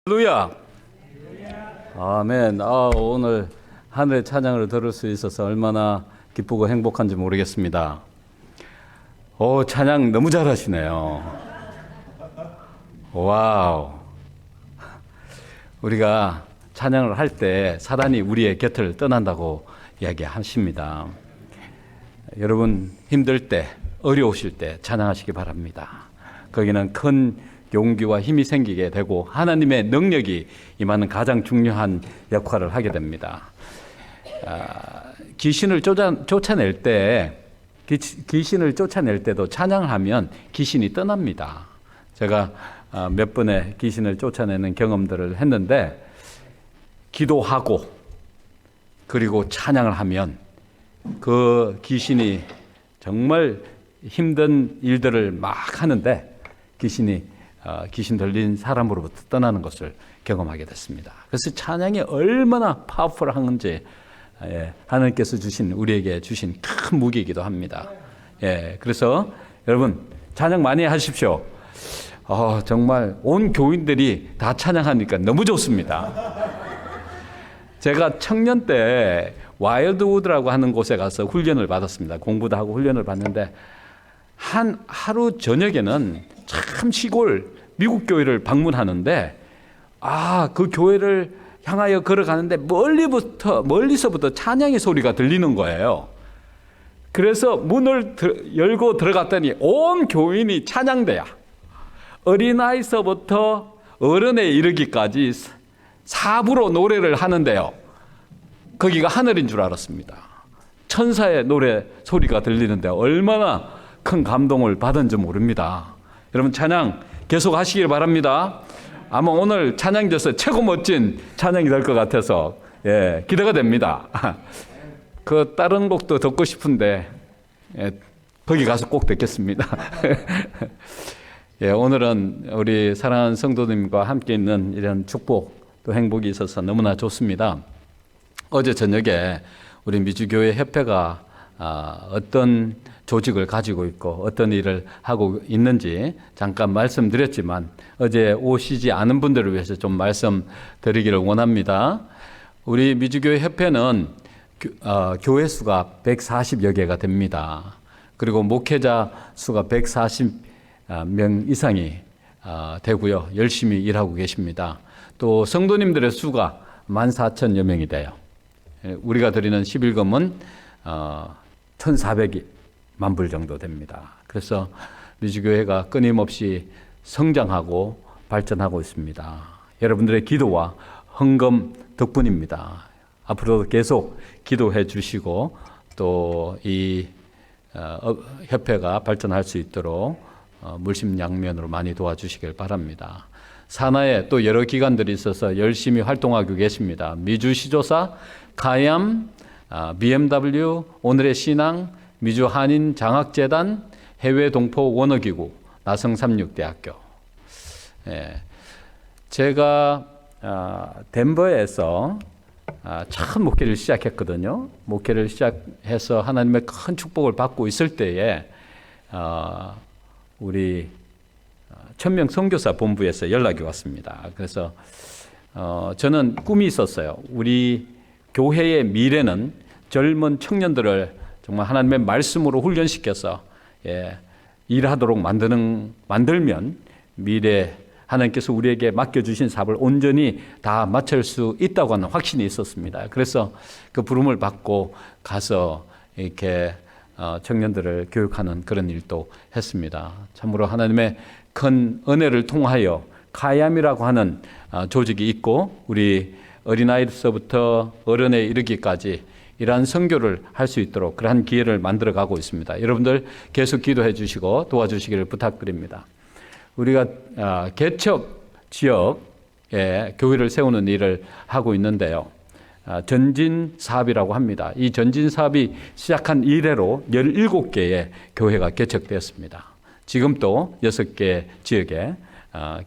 할렐루야. 아멘. 오늘 하늘의 찬양을 들을 수 있어서 얼마나 기쁘고 행복한지 모르겠습니다. 찬양 너무 잘하시네요. 와우. 우리가 찬양을 할 때 사단이 우리의 곁을 떠난다고 이야기하십니다. 여러분 힘들 때, 어려우실 때 찬양하시기 바랍니다. 거기는 큰 용기와 힘이 생기게 되고 하나님의 능력이 임하는 가장 중요한 역할을 하게 됩니다. 귀신을 쫓아낼 때도 찬양을 하면 귀신이 떠납니다. 제가 몇 번의 귀신을 쫓아내는 경험들을 했는데, 기도하고 그리고 찬양을 하면 그 귀신이 정말 힘든 일들을 막 하는데 귀신 들린 사람으로부터 떠나는 것을 경험하게 됐습니다. 그래서 찬양이 얼마나 파워풀한지 하나님께서 우리에게 주신 큰 무기이기도 합니다. 그래서 여러분 찬양 많이 하십시오. 정말 온 교인들이 다 찬양하니까 너무 좋습니다. 제가 청년 때 와일드우드라고 하는 곳에 가서 훈련을 받았습니다. 공부도 하고 훈련을 받는데 하루 저녁에는 참 시골 미국 교회를 방문하는데 그 교회를 향하여 걸어가는데 멀리서부터 찬양의 소리가 들리는 거예요. 그래서 문을 열고 들어갔더니 온 교인이 찬양대야. 어린아이서부터 어른에 이르기까지 사부로 노래를 하는데요. 거기가 하늘인 줄 알았습니다. 천사의 노래 소리가 들리는데 얼마나 큰 감동을 받은지 모릅니다. 여러분 찬양 계속 하시길 바랍니다. 아마 오늘 찬양에서 최고 멋진 찬양이 될 것 같아서 기대가 됩니다. 그 다른 곡도 듣고 싶은데 거기 가서 꼭 듣겠습니다. 오늘은 우리 사랑하는 성도님과 함께 있는 이런 축복 또 행복이 있어서 너무나 좋습니다. 어제 저녁에 우리 미주교회 협회가 어떤 조직을 가지고 있고 어떤 일을 하고 있는지 잠깐 말씀드렸지만 어제 오시지 않은 분들을 위해서 좀 말씀드리기를 원합니다. 우리 미주교회 협회는 교회 수가 140여 개가 됩니다. 그리고 목회자 수가 140명 이상이 되고요. 열심히 일하고 계십니다. 또 성도님들의 수가 14,000여 명이 돼요. 우리가 드리는 11금은 1,400만 불 정도 됩니다. 그래서 미주교회가 끊임없이 성장하고 발전하고 있습니다. 여러분들의 기도와 헌금 덕분입니다. 앞으로도 계속 기도해 주시고 또 이 협회가 발전할 수 있도록 물심양면으로 많이 도와주시길 바랍니다. 산하에 또 여러 기관들이 있어서 열심히 활동하고 계십니다. 미주시조사, 가얌, BMW, 오늘의 신앙, 미주한인장학재단, 해외동포원어기구, 나성삼육대학교. 제가 덴버에서 처음 목회를 시작했거든요. 목회를 시작해서 하나님의 큰 축복을 받고 있을 때에 우리 천명 선교사 본부에서 연락이 왔습니다. 그래서 저는 꿈이 있었어요. 우리 교회의 미래는 젊은 청년들을 정말 하나님의 말씀으로 훈련시켜서 일하도록 만들면 미래 하나님께서 우리에게 맡겨주신 사업을 온전히 다 마칠 수 있다고 하는 확신이 있었습니다. 그래서 그 부름을 받고 가서 이렇게 청년들을 교육하는 그런 일도 했습니다. 참으로 하나님의 큰 은혜를 통하여 가얌이라고 하는 조직이 있고 우리 어린아이서부터 어른에 이르기까지 이러한 선교를 할 수 있도록 그러한 기회를 만들어가고 있습니다. 여러분들 계속 기도해 주시고 도와주시기를 부탁드립니다. 우리가 개척 지역에 교회를 세우는 일을 하고 있는데요. 전진 사업이라고 합니다. 이 전진 사업이 시작한 이래로 17개의 교회가 개척되었습니다. 지금 또 6개 지역에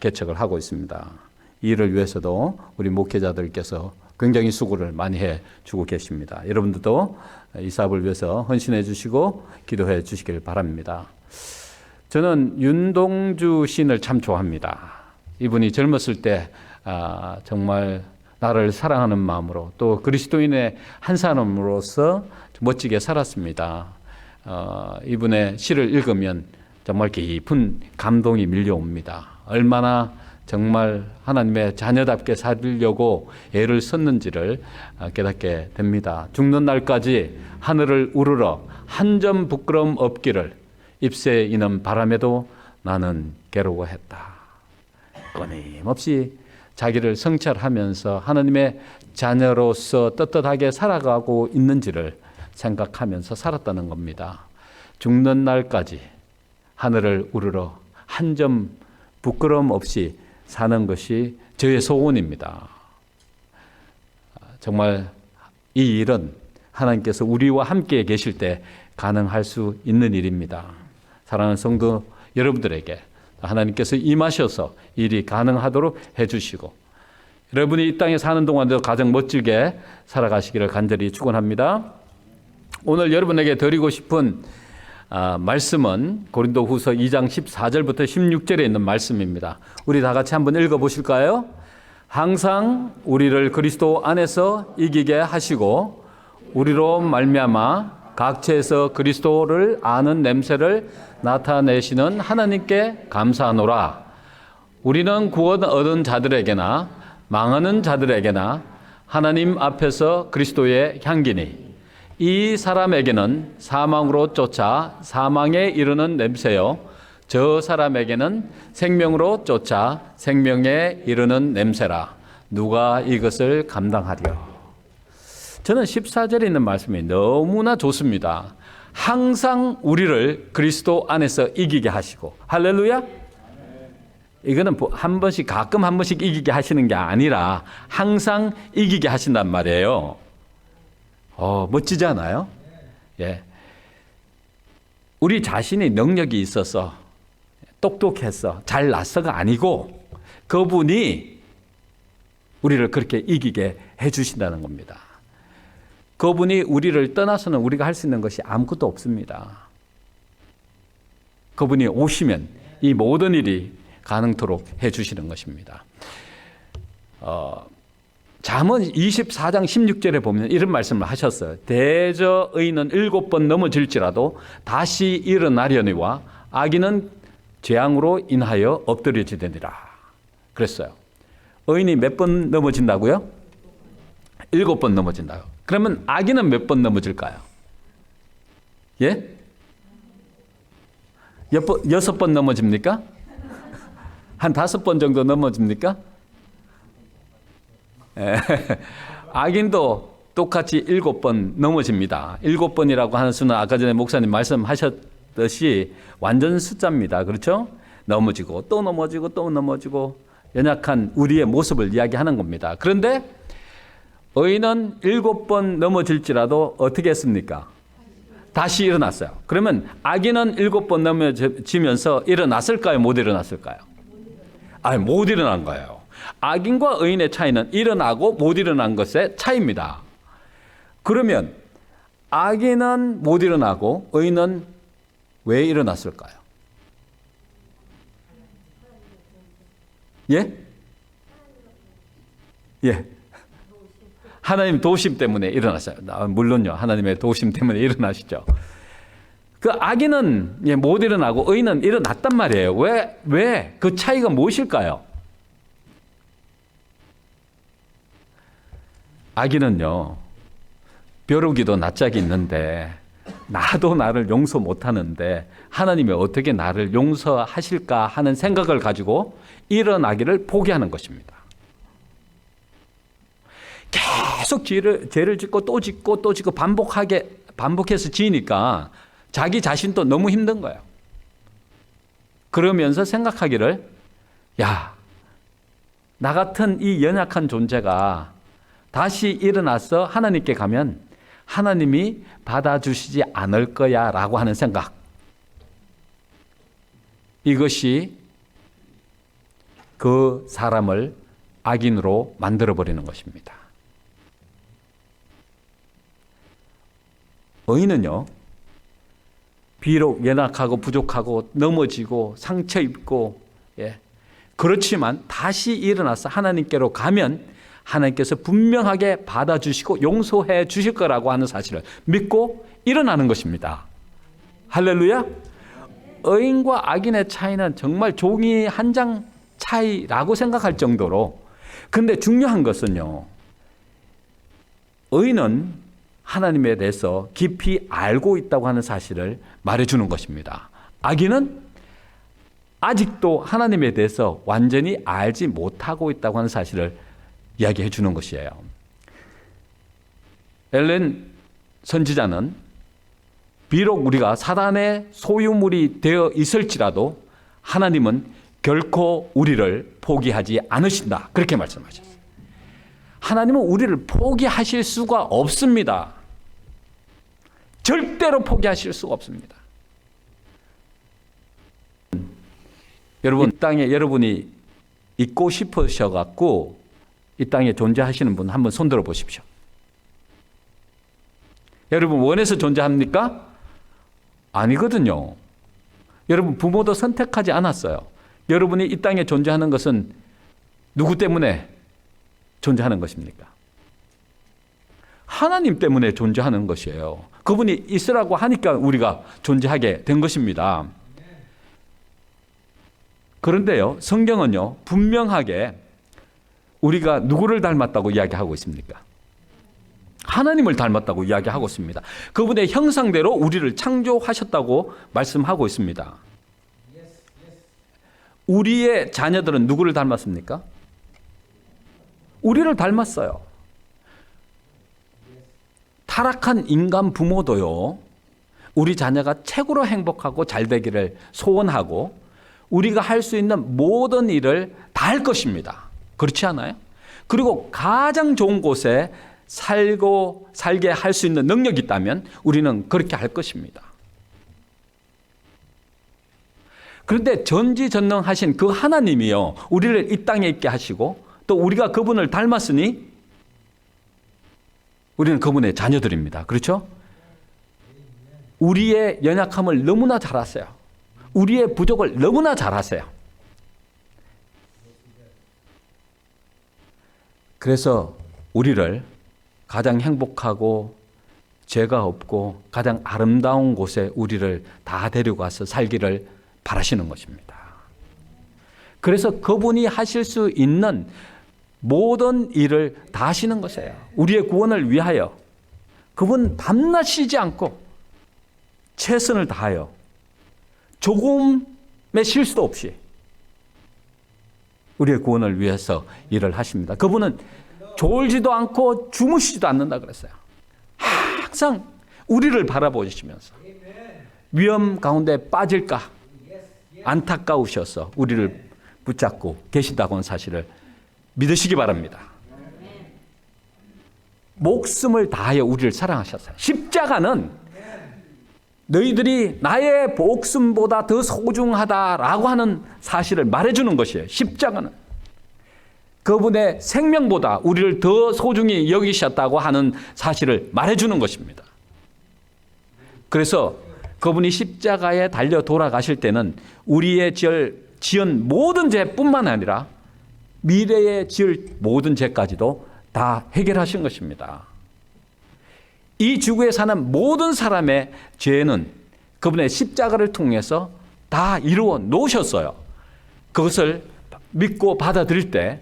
개척을 하고 있습니다. 이 일을 위해서도 우리 목회자들께서 굉장히 수고를 많이 해주고 계십니다. 여러분들도 이 사업을 위해서 헌신해 주시고 기도해 주시길 바랍니다. 저는 윤동주 시인을 참 좋아합니다. 이분이 젊었을 때 정말 나를 사랑하는 마음으로 또 그리스도인의 한 사람으로서 멋지게 살았습니다. 이분의 시를 읽으면 정말 깊은 감동이 밀려옵니다. 얼마나 정말 하나님의 자녀답게 살려고 애를 썼는지를 깨닫게 됩니다. 죽는 날까지 하늘을 우러러 한 점 부끄러움 없기를 잎새에 이는 바람에도 나는 괴로워했다. 끊임없이 자기를 성찰하면서 하나님의 자녀로서 떳떳하게 살아가고 있는지를 생각하면서 살았다는 겁니다. 죽는 날까지 하늘을 우러러 한 점 부끄러움 없이 사는 것이 저의 소원입니다. 정말 이 일은 하나님께서 우리와 함께 계실 때 가능할 수 있는 일입니다. 사랑하는 성도 여러분들에게 하나님께서 임하셔서 일이 가능하도록 해주시고 여러분이 이 땅에 사는 동안도 가장 멋지게 살아가시기를 간절히 축원합니다. 오늘 여러분에게 드리고 싶은 말씀은 고린도후서 2장 14절부터 16절에 있는 말씀입니다. 우리 다 같이 한번 읽어보실까요? 항상 우리를 그리스도 안에서 이기게 하시고 우리로 말미암아 각처에서 그리스도를 아는 냄새를 나타내시는 하나님께 감사하노라. 우리는 구원 얻은 자들에게나 망하는 자들에게나 하나님 앞에서 그리스도의 향기니 이 사람에게는 사망으로 쫓아 사망에 이르는 냄새요 저 사람에게는 생명으로 쫓아 생명에 이르는 냄새라. 누가 이것을 감당하리요? 저는 14절에 있는 말씀이 너무나 좋습니다. 항상 우리를 그리스도 안에서 이기게 하시고, 할렐루야. 이거는 한 번씩 가끔 한 번씩 이기게 하시는 게 아니라 항상 이기게 하신단 말이에요. 멋지지 않아요? 예. 우리 자신이 능력이 있어서 똑똑해서 잘났어가 아니고 그분이 우리를 그렇게 이기게 해주신다는 겁니다. 그분이 우리를 떠나서는 우리가 할 수 있는 것이 아무것도 없습니다. 그분이 오시면 이 모든 일이 가능토록 해주시는 것입니다. 잠언 24장 16절에 보면 이런 말씀을 하셨어요. 대저 의인은 7번 넘어질지라도 다시 일어나려니와 악인은 재앙으로 인하여 엎드려지느니라 그랬어요. 의인이 몇 번 넘어진다고요? 7번 넘어진다고. 그러면 악인은 몇 번 넘어질까요? 예? 6번 넘어집니까? 한 5번 정도 넘어집니까? 예. 악인도 똑같이 7번 넘어집니다. 7번이라고 하는 수는 아까 전에 목사님 말씀하셨듯이 완전 숫자입니다. 그렇죠? 넘어지고 또 넘어지고 또 넘어지고 연약한 우리의 모습을 이야기하는 겁니다. 그런데 의인은 7번 넘어질지라도 어떻게 했습니까? 다시 일어났어요. 그러면 악인은 7번 넘어지면서 일어났을까요? 못 일어났을까요? 못 일어난 거예요. 악인과 의인의 차이는 일어나고 못 일어난 것의 차이입니다. 그러면 악인은 못 일어나고 의인은 왜 일어났을까요? 예? 예. 하나님 도우심 때문에 일어났어요. 물론요. 하나님의 도우심 때문에 일어나시죠. 그 악인은 못 일어나고 의인은 일어났단 말이에요. 왜? 그 차이가 무엇일까요? 악인은요. 벼룩이도 낯짝이 있는데 나도 나를 용서 못하는데 하나님이 어떻게 나를 용서하실까 하는 생각을 가지고 일어나기를 포기하는 것입니다. 계속 죄를 짓고 또 짓고 또 짓고 반복해서 지니까 자기 자신도 너무 힘든 거예요. 그러면서 생각하기를 나 같은 이 연약한 존재가 다시 일어나서 하나님께 가면 하나님이 받아주시지 않을 거야 라고 하는 생각. 이것이 그 사람을 악인으로 만들어버리는 것입니다. 의인은요, 비록 연약하고 부족하고 넘어지고 상처 입고 그렇지만 다시 일어나서 하나님께로 가면 하나님께서 분명하게 받아주시고 용서해 주실 거라고 하는 사실을 믿고 일어나는 것입니다. 할렐루야. 의인과 악인의 차이는 정말 종이 한 장 차이라고 생각할 정도로, 근데 중요한 것은요, 의인은 하나님에 대해서 깊이 알고 있다고 하는 사실을 말해주는 것입니다. 악인은 아직도 하나님에 대해서 완전히 알지 못하고 있다고 하는 사실을 이야기해 주는 것이에요. 엘렌 선지자는 비록 우리가 사단의 소유물이 되어 있을지라도 하나님은 결코 우리를 포기하지 않으신다, 그렇게 말씀하셨어요. 하나님은 우리를 포기하실 수가 없습니다. 절대로 포기하실 수가 없습니다. 여러분, 이 땅에 여러분이 있고 싶으셔갖고 이 땅에 존재하시는 분 한번 손들어 보십시오. 여러분 원해서 존재합니까? 아니거든요. 여러분 부모도 선택하지 않았어요. 여러분이 이 땅에 존재하는 것은 누구 때문에 존재하는 것입니까? 하나님 때문에 존재하는 것이에요. 그분이 있으라고 하니까 우리가 존재하게 된 것입니다. 그런데요, 성경은요, 분명하게 우리가 누구를 닮았다고 이야기하고 있습니까? 하나님을 닮았다고 이야기하고 있습니다. 그분의 형상대로 우리를 창조하셨다고 말씀하고 있습니다. 우리의 자녀들은 누구를 닮았습니까? 우리를 닮았어요. 타락한 인간 부모도요, 우리 자녀가 최고로 행복하고 잘 되기를 소원하고 우리가 할 수 있는 모든 일을 다 할 것입니다. 그렇지 않아요? 그리고 가장 좋은 곳에 살게 할 수 있는 능력이 있다면 우리는 그렇게 할 것입니다. 그런데 전지전능하신 그 하나님이요, 우리를 이 땅에 있게 하시고 또 우리가 그분을 닮았으니 우리는 그분의 자녀들입니다. 그렇죠? 우리의 연약함을 너무나 잘 아세요. 우리의 부족을 너무나 잘 아세요. 그래서 우리를 가장 행복하고 죄가 없고 가장 아름다운 곳에 우리를 다 데리고 가서 살기를 바라시는 것입니다. 그래서 그분이 하실 수 있는 모든 일을 다 하시는 것이에요. 우리의 구원을 위하여 그분 밤낮 쉬지 않고 최선을 다하여 조금의 실수도 없이 우리의 구원을 위해서 일을 하십니다. 그분은 졸지도 않고 주무시지도 않는다 그랬어요. 항상 우리를 바라보시면서 위험 가운데 빠질까 안타까우셔서 우리를 붙잡고 계신다고 하는 사실을 믿으시기 바랍니다. 목숨을 다하여 우리를 사랑하셨어요. 십자가는 너희들이 나의 목숨보다 더 소중하다라고 하는 사실을 말해주는 것이에요. 십자가는 그분의 생명보다 우리를 더 소중히 여기셨다고 하는 사실을 말해주는 것입니다. 그래서 그분이 십자가에 달려 돌아가실 때는 우리의 지은 모든 죄뿐만 아니라 미래에 지을 모든 죄까지도 다 해결하신 것입니다. 이 지구에 사는 모든 사람의 죄는 그분의 십자가를 통해서 다 이루어 놓으셨어요. 그것을 믿고 받아들일 때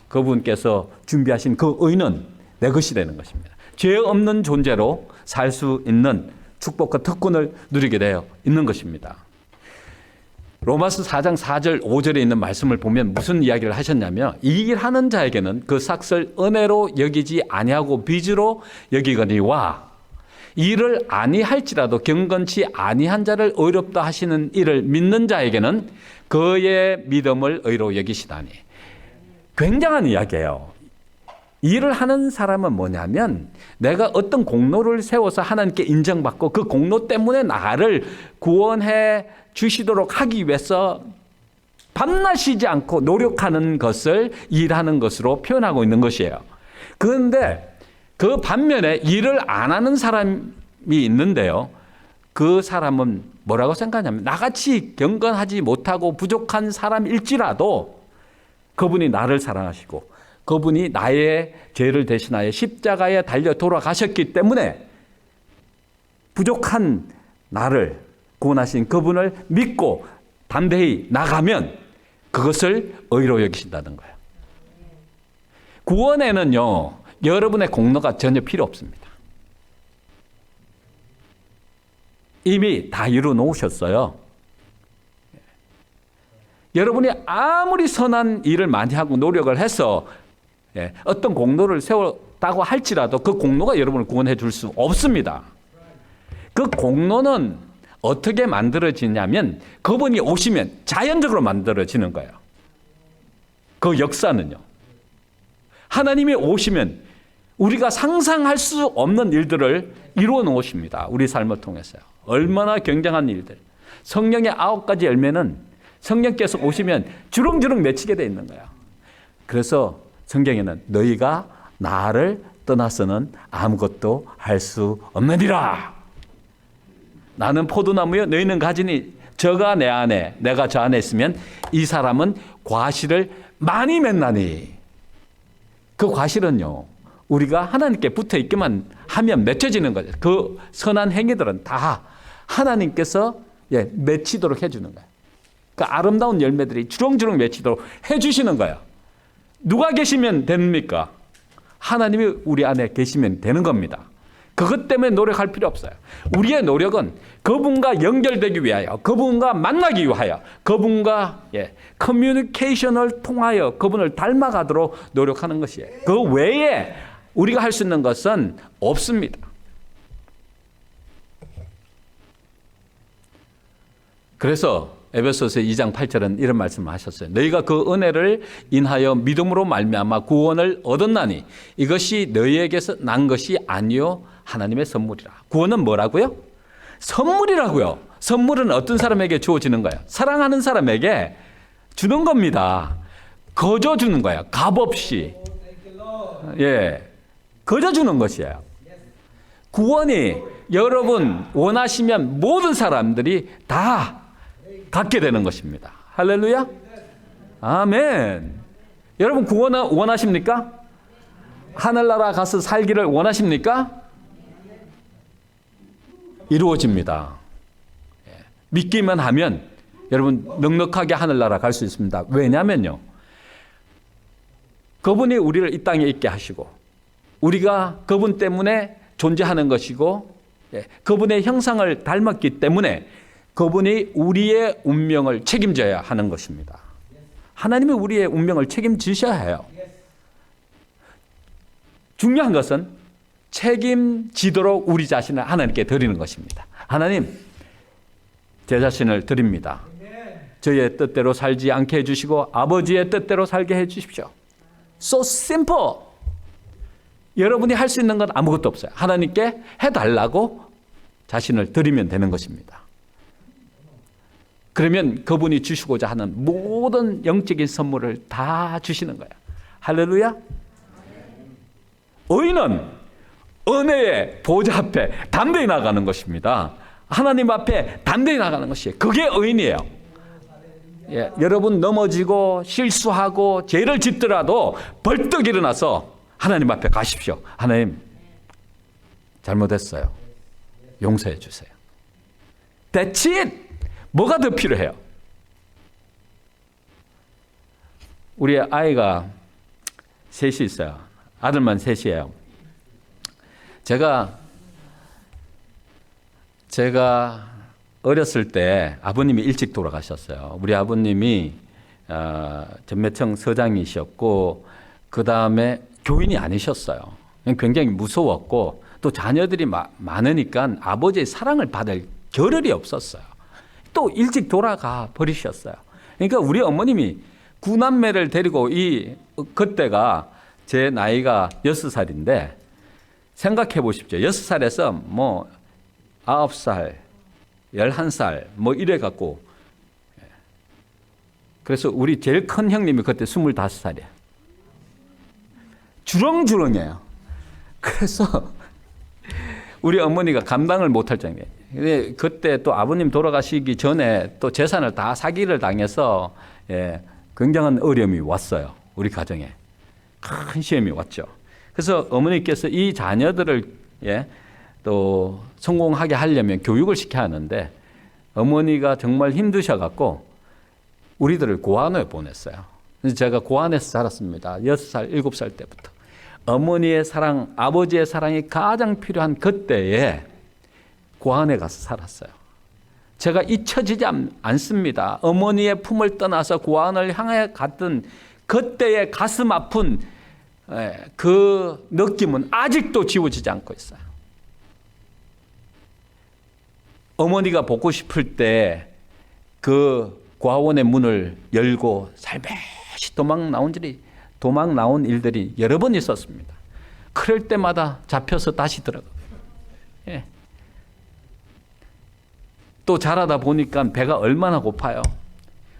그분께서 준비하신 그 의는 내 것이 되는 것입니다. 죄 없는 존재로 살 수 있는 축복과 특권을 누리게 되어 있는 것입니다. 로마서 4장 4절 5절에 있는 말씀을 보면 무슨 이야기를 하셨냐면 이 일하는 자에게는 그 삭을 은혜로 여기지 아니하고 빚으로 여기거니와 일을 아니할지라도 경건치 아니한 자를 의롭다 하시는 이를 믿는 자에게는 그의 믿음을 의로 여기시다니. 굉장한 이야기예요. 일을 하는 사람은 뭐냐면 내가 어떤 공로를 세워서 하나님께 인정받고 그 공로 때문에 나를 구원해 주시도록 하기 위해서 밤낮 쉬지 않고 노력하는 것을 일하는 것으로 표현하고 있는 것이에요. 그런데 그 반면에 일을 안 하는 사람이 있는데요. 그 사람은 뭐라고 생각하냐면 나같이 경건하지 못하고 부족한 사람일지라도 그분이 나를 사랑하시고 그분이 나의 죄를 대신하여 십자가에 달려 돌아가셨기 때문에 부족한 나를 구원하신 그분을 믿고 담대히 나가면 그것을 의로 여기신다는 거예요. 구원에는요, 여러분의 공로가 전혀 필요 없습니다. 이미 다 이루어 놓으셨어요. 여러분이 아무리 선한 일을 많이 하고 노력을 해서 어떤 공로를 세웠다고 할지라도 그 공로가 여러분을 구원해 줄 수 없습니다. 그 공로는 어떻게 만들어지냐면 그분이 오시면 자연적으로 만들어지는 거예요. 그 역사는요. 하나님이 오시면 우리가 상상할 수 없는 일들을 이루어 놓으십니다. 우리 삶을 통해서요. 얼마나 굉장한 일들. 성령의 9가지 열매는 성령께서 오시면 주렁주렁 맺히게 돼 있는 거예요. 그래서 성경에는 너희가 나를 떠나서는 아무것도 할 수 없느니라. 나는 포도나무여 너희는 가지니 저가 내 안에 내가 저 안에 있으면 이 사람은 과실을 많이 맺나니. 그 과실은요, 우리가 하나님께 붙어 있기만 하면 맺혀지는 거죠. 그 선한 행위들은 다 하나님께서 맺히도록 해주는 거예요. 그 아름다운 열매들이 주렁주렁 맺히도록 해주시는 거예요. 누가 계시면 됩니까? 하나님이 우리 안에 계시면 되는 겁니다. 그것 때문에 노력할 필요 없어요. 우리의 노력은 그분과 연결되기 위하여, 그분과 만나기 위하여, 그분과 커뮤니케이션을 통하여 그분을 닮아가도록 노력하는 것이에요. 그 외에 우리가 할 수 있는 것은 없습니다. 그래서 에베소서 2장 8절은 이런 말씀을 하셨어요. 너희가 그 은혜를 인하여 믿음으로 말미암아 구원을 얻었나니 이것이 너희에게서 난 것이 아니요 하나님의 선물이라. 구원은 뭐라고요? 선물이라고요. 선물은 어떤 사람에게 주어지는 거예요? 사랑하는 사람에게 주는 겁니다. 거저 주는 거예요. 값없이. 거저 주는 것이에요. 구원이 여러분 원하시면 모든 사람들이 다 갖게 되는 것입니다. 할렐루야. 아멘. 여러분 구원을 원하십니까? 하늘나라 가서 살기를 원하십니까? 이루어집니다. 믿기만 하면 여러분 넉넉하게 하늘나라 갈 수 있습니다. 왜냐면요, 그분이 우리를 이 땅에 있게 하시고 우리가 그분 때문에 존재하는 것이고 그분의 형상을 닮았기 때문에 그분이 우리의 운명을 책임져야 하는 것입니다. 하나님이 우리의 운명을 책임지셔야 해요. 중요한 것은 책임지도록 우리 자신을 하나님께 드리는 것입니다. 하나님, 제 자신을 드립니다. 저의 뜻대로 살지 않게 해주시고 아버지의 뜻대로 살게 해주십시오. So simple. 여러분이 할 수 있는 건 아무것도 없어요. 하나님께 해달라고 자신을 드리면 되는 것입니다. 그러면 그분이 주시고자 하는 모든 영적인 선물을 다 주시는 거예요. 할렐루야. 의인은 은혜의 보좌 앞에 담대히 나가는 것입니다. 하나님 앞에 담대히 나가는 것이에요. 그게 의인이에요. 여러분 넘어지고 실수하고 죄를 짓더라도 벌떡 일어나서 하나님 앞에 가십시오. 하나님, 잘못했어요. 용서해 주세요. That's it. 뭐가 더 필요해요? 우리 아이가 셋이 있어요. 아들만 셋이에요. 제가 어렸을 때 아버님이 일찍 돌아가셨어요. 우리 아버님이 전매청 서장이셨고 그 다음에 교인이 아니셨어요. 굉장히 무서웠고 또 자녀들이 많으니까 아버지의 사랑을 받을 겨를이 없었어요. 또 일찍 돌아가 버리셨어요. 그러니까 우리 어머님이 9남매를 데리고 그때가 제 나이가 6살인데 생각해 보십시오. 6살에서 뭐 9살, 11살 뭐 이래 갖고, 그래서 우리 제일 큰 형님이 그때 25살이에요. 주렁주렁해요. 그래서 우리 어머니가 감당을 못할 정도에. 근데 그때 또 아버님 돌아가시기 전에 또 재산을 다 사기를 당해서 굉장한 어려움이 왔어요. 우리 가정에. 큰 시험이 왔죠. 그래서 어머니께서 이 자녀들을 또 성공하게 하려면 교육을 시켜야 하는데 어머니가 정말 힘드셔갖고 우리들을 고아원에 보냈어요. 그래서 제가 고아원에서 자랐습니다. 6살, 7살 때부터. 어머니의 사랑, 아버지의 사랑이 가장 필요한 그때에 고아원에 가서 살았어요. 제가 잊혀지지 않습니다. 어머니의 품을 떠나서 고아원을 향해 갔던 그때의 가슴 아픈 그 느낌은 아직도 지워지지 않고 있어요. 어머니가 보고 싶을 때 그 고아원의 문을 열고 살며시 도망 나온 일들이 여러 번 있었습니다. 그럴 때마다 잡혀서 다시 들어가고. 또 자라다 보니까 배가 얼마나 고파요.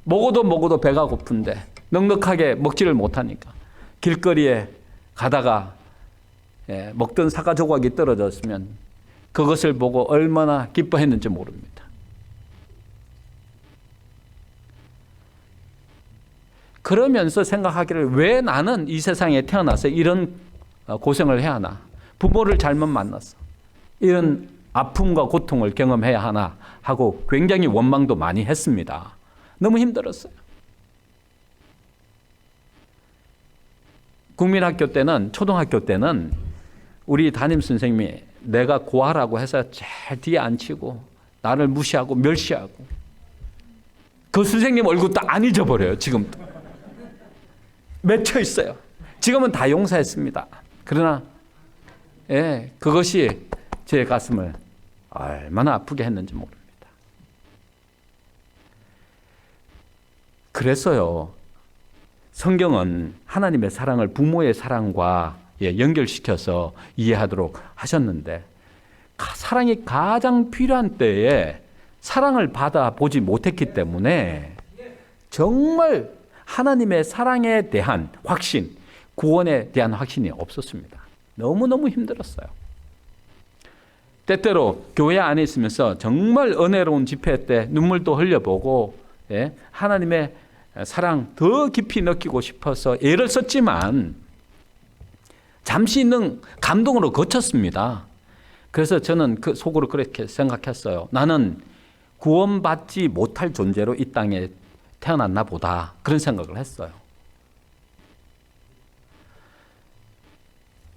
먹어도 배가 고픈데 넉넉하게 먹지를 못하니까 길거리에 가다가 먹던 사과 조각이 떨어졌으면 그것을 보고 얼마나 기뻐했는지 모릅니다. 그러면서 생각하기를 왜 나는 이 세상에 태어나서 이런 고생을 해야 하나? 부모를 잘못 만났어. 이런 아픔과 고통을 경험해야 하나 하고 굉장히 원망도 많이 했습니다. 너무 힘들었어요. 국민학교 때는, 초등학교 때는 우리 담임 선생님이 내가 고아라고 해서 제일 뒤에 앉히고 나를 무시하고 멸시하고 그 선생님 얼굴도 안 잊어버려요. 지금도. 맺혀 있어요. 지금은 다 용서했습니다. 그러나 그것이 제 가슴을 얼마나 아프게 했는지 모릅니다. 그래서요, 성경은 하나님의 사랑을 부모의 사랑과 연결시켜서 이해하도록 하셨는데 사랑이 가장 필요한 때에 사랑을 받아보지 못했기 때문에 정말 하나님의 사랑에 대한 확신, 구원에 대한 확신이 없었습니다. 너무너무 힘들었어요. 때때로 교회 안에 있으면서 정말 은혜로운 집회 때 눈물도 흘려보고 하나님의 사랑 더 깊이 느끼고 싶어서 애를 썼지만 잠시 있는 감동으로 거쳤습니다. 그래서 저는 그 속으로 그렇게 생각했어요. 나는 구원받지 못할 존재로 이 땅에 태어났나 보다. 그런 생각을 했어요.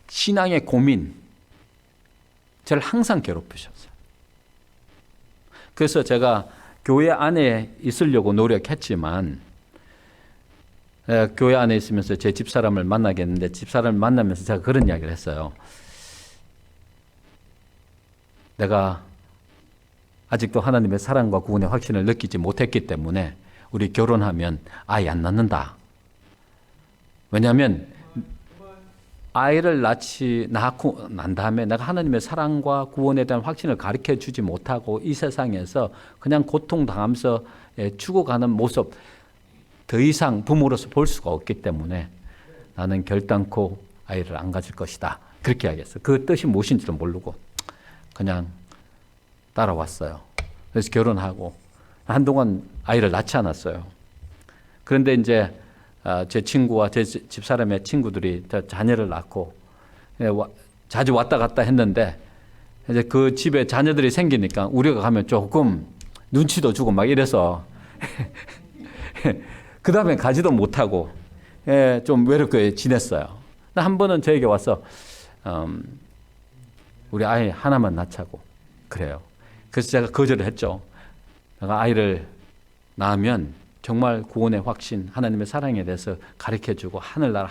신앙의 고민, 저를 항상 괴롭히셨어요. 그래서 제가 교회 안에 있으려고 노력했지만 교회 안에 있으면서 제 집사람을 만나겠는데 집사람을 만나면서 제가 그런 이야기를 했어요. 내가 아직도 하나님의 사랑과 구원의 확신을 느끼지 못했기 때문에 우리 결혼하면 아이 안 낳는다. 왜냐하면 아이를 낳고 난 다음에 내가 하나님의 사랑과 구원에 대한 확신을 가르쳐 주지 못하고 이 세상에서 그냥 고통당하면서 죽어가는 모습 더 이상 부모로서 볼 수가 없기 때문에 나는 결단코 아이를 안 가질 것이다. 그렇게 이야기했어요. 그 뜻이 무엇인지도 모르고 그냥 따라왔어요. 그래서 결혼하고 한동안 아이를 낳지 않았어요. 그런데 이제 제 친구와 제 집사람의 친구들이 자녀를 낳고 자주 왔다 갔다 했는데 이제 그 집에 자녀들이 생기니까 우리가 가면 조금 눈치도 주고 막 이래서 그 다음에 가지도 못하고 좀 외롭게 지냈어요. 한 번은 저에게 와서 우리 아이 하나만 낳자고 그래요. 그래서 제가 거절을 했죠. 내가 아이를 낳으면 정말 구원의 확신, 하나님의 사랑에 대해서 가르쳐주고 하늘나라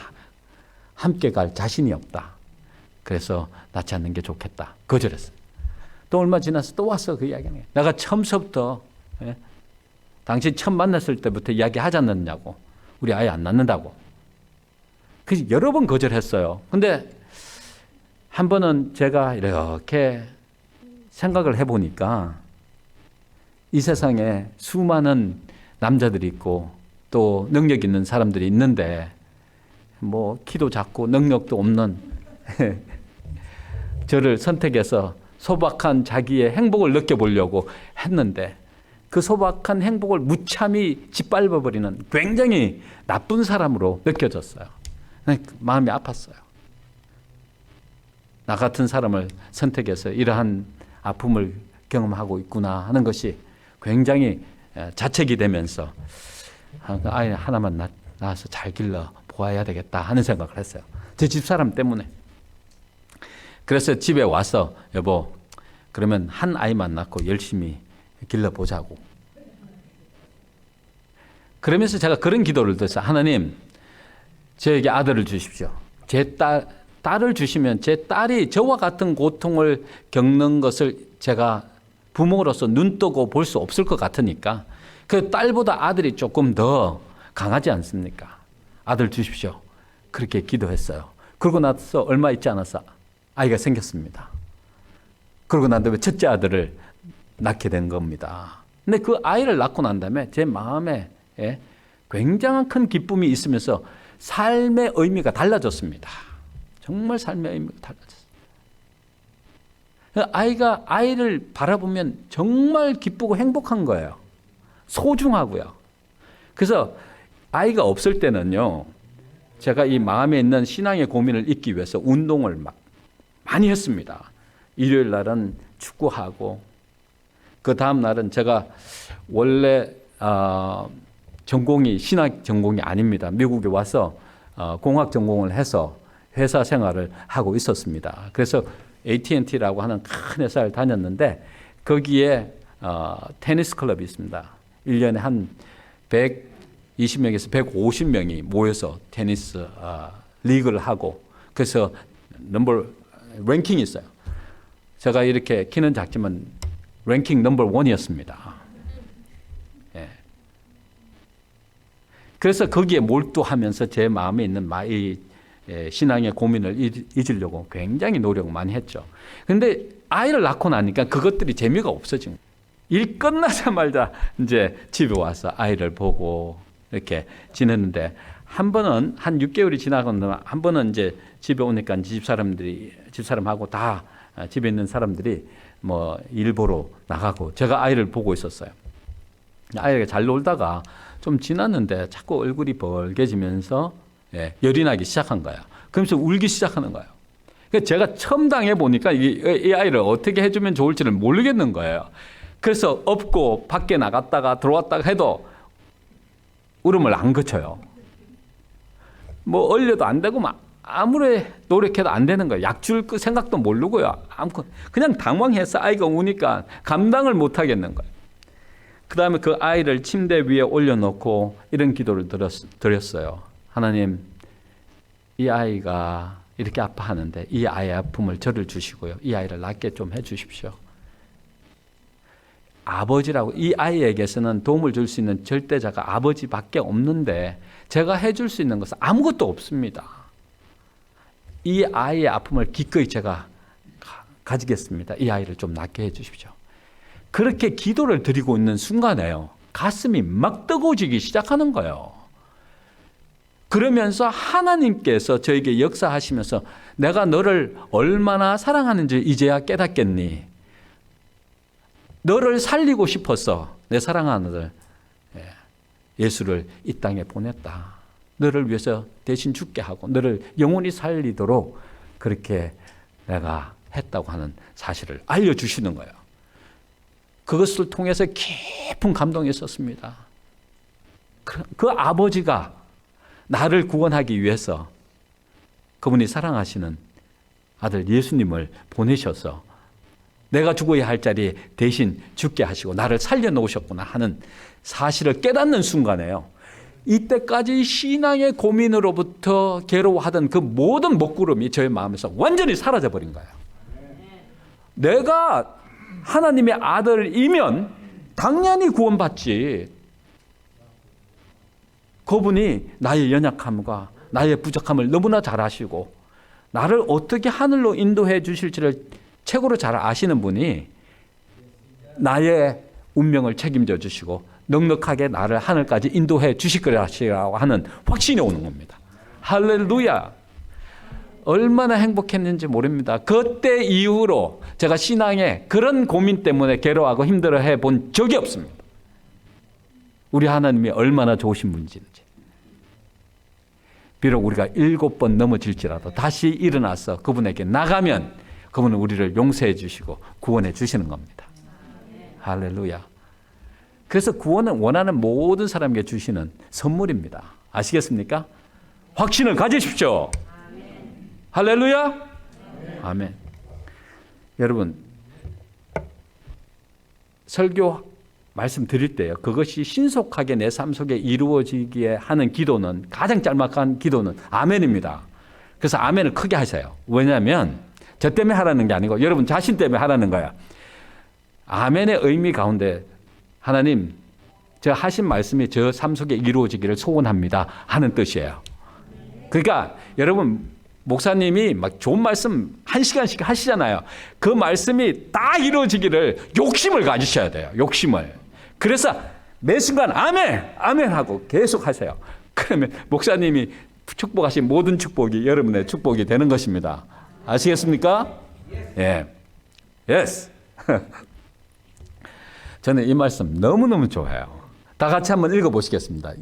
함께 갈 자신이 없다. 그래서 낳지 않는 게 좋겠다. 거절했어요. 또 얼마 지나서 또 와서 그 이야기는 내가 처음서부터 당신 처음 만났을 때부터 이야기하지 않았냐고. 우리 아이 안 낳는다고. 그래서 여러 번 거절했어요. 근데 한 번은 제가 이렇게 생각을 해보니까 이 세상에 수많은 남자들이 있고 또 능력 있는 사람들이 있는데 뭐 키도 작고 능력도 없는 저를 선택해서 소박한 자기의 행복을 느껴보려고 했는데 그 소박한 행복을 무참히 짓밟아버리는 굉장히 나쁜 사람으로 느껴졌어요. 마음이 아팠어요. 나 같은 사람을 선택해서 이러한 아픔을 경험하고 있구나 하는 것이 굉장히 자책이 되면서 아이 하나만 낳아서 잘 길러 보아야 되겠다 하는 생각을 했어요. 제 집사람 때문에. 그래서 집에 와서 여보 그러면 한 아이만 낳고 열심히 길러보자고. 그러면서 제가 그런 기도를 드렸어요. 하나님 저에게 아들을 주십시오. 제 딸을 주시면 제 딸이 저와 같은 고통을 겪는 것을 제가 부모로서 눈뜨고 볼 수 없을 것 같으니까 그 딸보다 아들이 조금 더 강하지 않습니까? 아들 주십시오. 그렇게 기도했어요. 그러고 나서 얼마 있지 않아서 아이가 생겼습니다. 그러고 난 다음에 첫째 아들을 낳게 된 겁니다. 근데 그 아이를 낳고 난 다음에 제 마음에 굉장한 큰 기쁨이 있으면서 삶의 의미가 달라졌습니다. 정말 삶의 의미가 달라졌어요. 아이를 바라보면 정말 기쁘고 행복한 거예요. 소중하고요. 그래서 아이가 없을 때는요, 제가 이 마음에 있는 신앙의 고민을 잊기 위해서 운동을 많이 했습니다. 일요일 날은 축구하고, 그 다음 날은 제가 원래 전공이 신학 전공이 아닙니다. 미국에 와서 공학 전공을 해서 회사 생활을 하고 있었습니다. 그래서 AT&T라고 하는 큰 회사를 다녔는데 거기에 테니스 클럽이 있습니다. 1년에 한 120명에서 150명이 모여서 테니스 리그를 하고 그래서 랭킹이 있어요. 제가 이렇게 키는 작지만 랭킹 넘버 1이었습니다. 예. 그래서 거기에 몰두하면서 제 마음에 있는 신앙의 고민을 잊으려고 굉장히 노력을 많이 했죠. 그런데 아이를 낳고 나니까 그것들이 재미가 없어진 거예요. 일 끝나자마자 이제 집에 와서 아이를 보고 이렇게 지냈는데 한 번은 한 6개월이 지나고 한 번은 이제 집에 오니까 집사람하고 다 집에 있는 사람들이 뭐 일 보러 나가고 제가 아이를 보고 있었어요. 아이가 잘 놀다가 좀 지났는데 자꾸 얼굴이 벌개지면서 열이 나기 시작한 거예요. 그러면서 울기 시작하는 거예요. 제가 처음 당해보니까 이 아이를 어떻게 해주면 좋을지를 모르겠는 거예요. 그래서 업고 밖에 나갔다가 들어왔다가 해도 울음을 안 그쳐요. 뭐 얼려도 안 되고 아무리 노력해도 안 되는 거예요. 약 줄 생각도 모르고요. 그냥 당황해서 아이가 우니까 감당을 못 하겠는 거예요. 그 다음에 그 아이를 침대 위에 올려놓고 이런 기도를 드렸어요. 하나님, 이 아이가 이렇게 아파하는데 이 아이의 아픔을 저를 주시고요. 이 아이를 낫게 좀 해주십시오. 아버지라고 이 아이에게서는 도움을 줄 수 있는 절대자가 아버지밖에 없는데 제가 해줄 수 있는 것은 아무것도 없습니다. 이 아이의 아픔을 기꺼이 제가 가지겠습니다. 이 아이를 좀 낫게 해주십시오. 그렇게 기도를 드리고 있는 순간에요. 가슴이 막 뜨거워지기 시작하는 거예요. 그러면서 하나님께서 저에게 역사하시면서 내가 너를 얼마나 사랑하는지 이제야 깨닫겠니? 너를 살리고 싶어서 내 사랑하는 아들 예수를 이 땅에 보냈다. 너를 위해서 대신 죽게 하고 너를 영원히 살리도록 그렇게 내가 했다고 하는 사실을 알려주시는 거예요. 그것을 통해서 깊은 감동이 있었습니다. 그 아버지가 나를 구원하기 위해서 그분이 사랑하시는 아들 예수님을 보내셔서 내가 죽어야 할 자리에 대신 죽게 하시고 나를 살려놓으셨구나 하는 사실을 깨닫는 순간에요. 이때까지 신앙의 고민으로부터 괴로워하던 그 모든 먹구름이 저의 마음에서 완전히 사라져버린 거예요. 내가 하나님의 아들이면 당연히 구원받지. 그분이 나의 연약함과 나의 부족함을 너무나 잘 아시고 나를 어떻게 하늘로 인도해 주실지를 최고로 잘 아시는 분이 나의 운명을 책임져 주시고 넉넉하게 나를 하늘까지 인도해 주실 거라고 하는 확신이 오는 겁니다. 할렐루야. 얼마나 행복했는지 모릅니다. 그때 이후로 제가 신앙에 그런 고민 때문에 괴로워하고 힘들어해 본 적이 없습니다. 우리 하나님이 얼마나 좋으신 분인지. 비록 우리가 7번 넘어질지라도 다시 일어나서 그분에게 나가면 그분은 우리를 용서해 주시고 구원해 주시는 겁니다. 할렐루야. 그래서 구원은 원하는 모든 사람에게 주시는 선물입니다. 아시겠습니까? 확신을 가지십시오. 할렐루야. 아멘. 여러분, 설교 말씀드릴 때요, 그것이 신속하게 내 삶 속에 이루어지게 하는 기도는, 가장 짤막한 기도는 아멘입니다. 그래서 아멘을 크게 하세요. 왜냐하면 저 때문에 하라는 게 아니고 여러분 자신 때문에 하라는 거야. 아멘의 의미 가운데 하나님, 저 하신 말씀이 저 삶 속에 이루어지기를 소원합니다 하는 뜻이에요. 그러니까 여러분, 목사님이 막 좋은 말씀 1시간씩 하시잖아요. 그 말씀이 다 이루어지기를 욕심을 가지셔야 돼요. 욕심을. 그래서 매 순간 아멘, 아멘 하고 계속 하세요. 그러면 목사님이 축복하신 모든 축복이 여러분의 축복이 되는 것입니다. 아시겠습니까? 예. 예스. 저는 이 말씀 너무너무 좋아해요. 다 같이 한번 읽어보시겠습니다.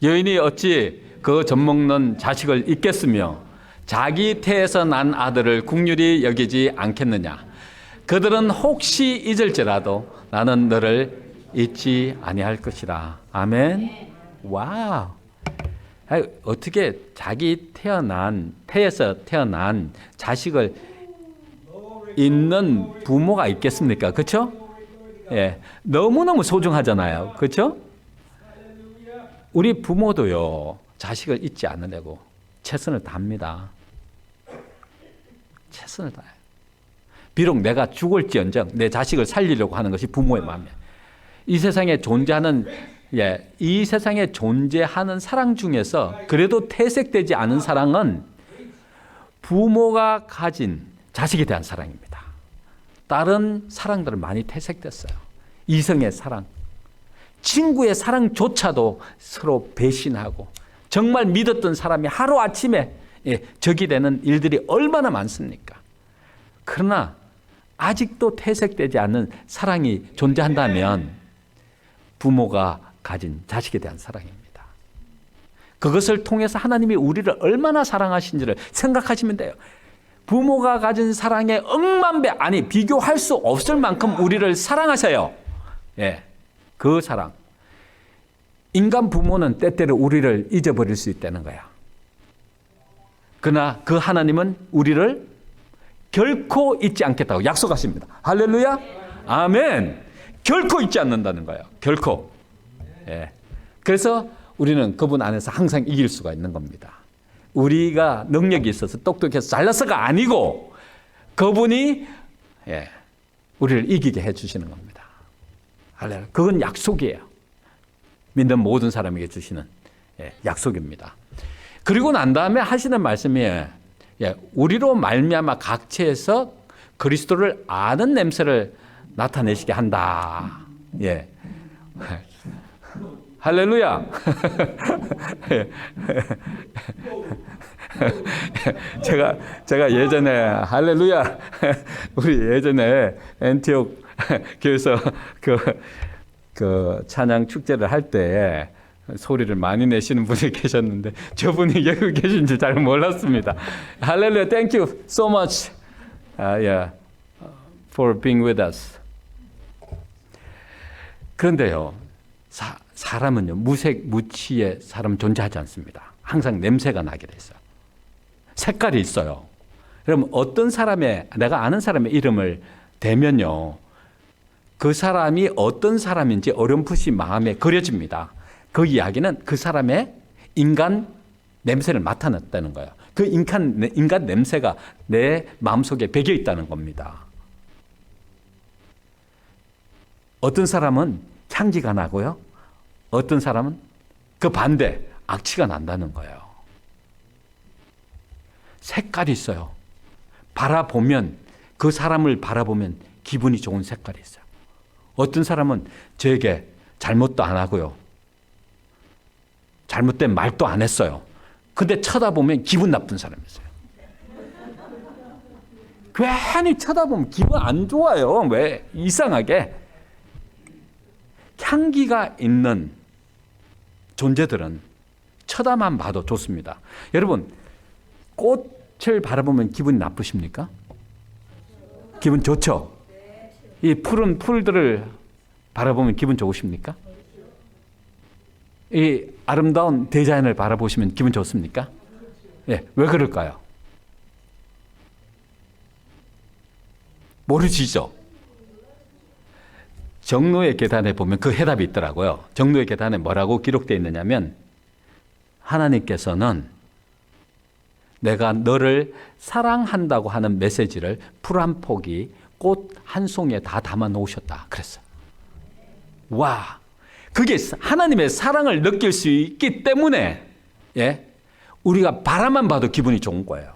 여인이 어찌 그 젖먹는 자식을 잊겠으며 자기 태에서 난 아들을 긍휼히 여기지 않겠느냐. 그들은 혹시 잊을지라도 나는 너를 잊지 아니할 것이라. 아멘. 와우. 어떻게 자기 태에서 태어난 자식을 잊는 부모가 있겠습니까? 그렇죠? 예, 너무너무 소중하잖아요. 그렇죠? 우리 부모도요, 자식을 잊지 않으려고 최선을 다합니다. 최선을 다해요. 비록 내가 죽을지언정 내 자식을 살리려고 하는 것이 부모의 마음이에요. 이 세상에 존재하는 이 세상에 존재하는 사랑 중에서 그래도 퇴색되지 않은 사랑은 부모가 가진 자식에 대한 사랑입니다. 다른 사랑들은 많이 퇴색됐어요. 이성의 사랑, 친구의 사랑조차도 서로 배신하고 정말 믿었던 사람이 하루아침에 적이 되는 일들이 얼마나 많습니까? 그러나 아직도 퇴색되지 않는 사랑이 존재한다면 부모가 가진 자식에 대한 사랑입니다. 그것을 통해서 하나님이 우리를 얼마나 사랑하신지를 생각하시면 돼요. 부모가 가진 사랑의 억만 배, 아니 비교할 수 없을 만큼 우리를 사랑하세요. 예, 그 사랑. 인간 부모는 때때로 우리를 잊어버릴 수 있다는 거야. 그러나 그 하나님은 우리를 결코 잊지 않겠다고 약속하십니다. 할렐루야. 아멘. 결코 잊지 않는다는 거예요. 결코. 예. 그래서 우리는 그분 안에서 항상 이길 수가 있는 겁니다. 우리가 능력이 있어서 똑똑해서 잘나서가 아니고 그분이 우리를 이기게 해주시는 겁니다. 할렐루야. 그건 약속이에요. 믿는 모든 사람에게 주시는 약속입니다. 그리고 난 다음에 하시는 말씀이 우리로 말미암아 각체에서 그리스도를 아는 냄새를 나타내시게 한다. 예. 할렐루야. 제가 예전에 할렐루야. 우리 예전에 엔티옥 교회에서 그 찬양 축제를 할 때 소리를 많이 내시는 분이 계셨는데 저분이 여기 계신지 잘 몰랐습니다. 할렐루야. Thank you so much. For being with us. 그런데요, 사람은요, 무색, 무취의 사람 존재하지 않습니다. 항상 냄새가 나게 돼 있어요. 색깔이 있어요. 그럼 어떤 사람의, 내가 아는 사람의 이름을 대면요, 그 사람이 어떤 사람인지 어렴풋이 마음에 그려집니다. 그 이야기는 그 사람의 인간 냄새를 맡아냈다는 거예요. 그 인간 냄새가 내 마음속에 배겨 있다는 겁니다. 어떤 사람은 향기가 나고요. 어떤 사람은 그 반대, 악취가 난다는 거예요. 색깔이 있어요. 바라보면, 그 사람을 바라보면 기분이 좋은 색깔이 있어요. 어떤 사람은 저에게 잘못도 안 하고요. 잘못된 말도 안 했어요. 근데 쳐다보면 기분 나쁜 사람이 있어요. 괜히 쳐다보면 기분 안 좋아요. 왜? 이상하게. 향기가 있는 존재들은 쳐다만 봐도 좋습니다. 여러분, 꽃을 바라보면 기분이 나쁘십니까? 기분 좋죠? 이 푸른 풀들을 바라보면 기분 좋으십니까? 이 아름다운 대자연을 바라보시면 기분 좋습니까? 예, 왜 그럴까요? 모르시죠? 정로의 계단에 보면 그 해답이 있더라고요. 정로의 계단에 뭐라고 기록되어 있느냐면, 하나님께서는 내가 너를 사랑한다고 하는 메시지를 풀 한 포기, 꽃 한 송이에 다 담아 놓으셨다 그랬어요. 와, 그게 하나님의 사랑을 느낄 수 있기 때문에, 예, 우리가 바라만 봐도 기분이 좋은 거예요.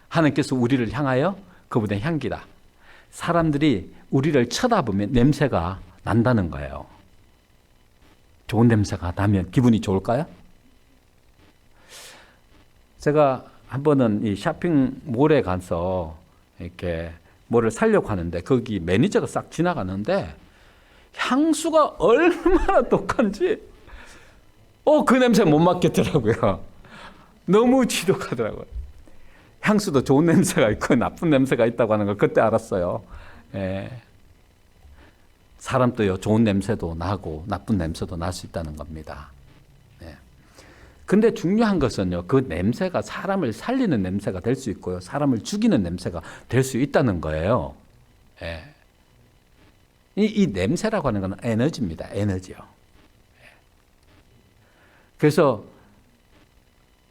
하나님께서 우리를 향하여 그분의 향기다. 사람들이 우리를 쳐다보면 냄새가 난다는 거예요. 좋은 냄새가 나면 기분이 좋을까요? 제가 한 번은 이 쇼핑몰에 가서 이렇게 뭐를 사려고 하는데 거기 매니저가 싹 지나가는데 향수가 얼마나 독한지 그 냄새 못 맡겠더라고요. 너무 지독하더라고요. 향수도 좋은 냄새가 있고 나쁜 냄새가 있다고 하는 걸 그때 알았어요. 예. 사람도요, 좋은 냄새도 나고 나쁜 냄새도 날 수 있다는 겁니다. 예. 근데 중요한 것은요, 그 냄새가 사람을 살리는 냄새가 될 수 있고요, 사람을 죽이는 냄새가 될 수 있다는 거예요. 예. 이 냄새라고 하는 건 에너지입니다. 에너지요. 예. 그래서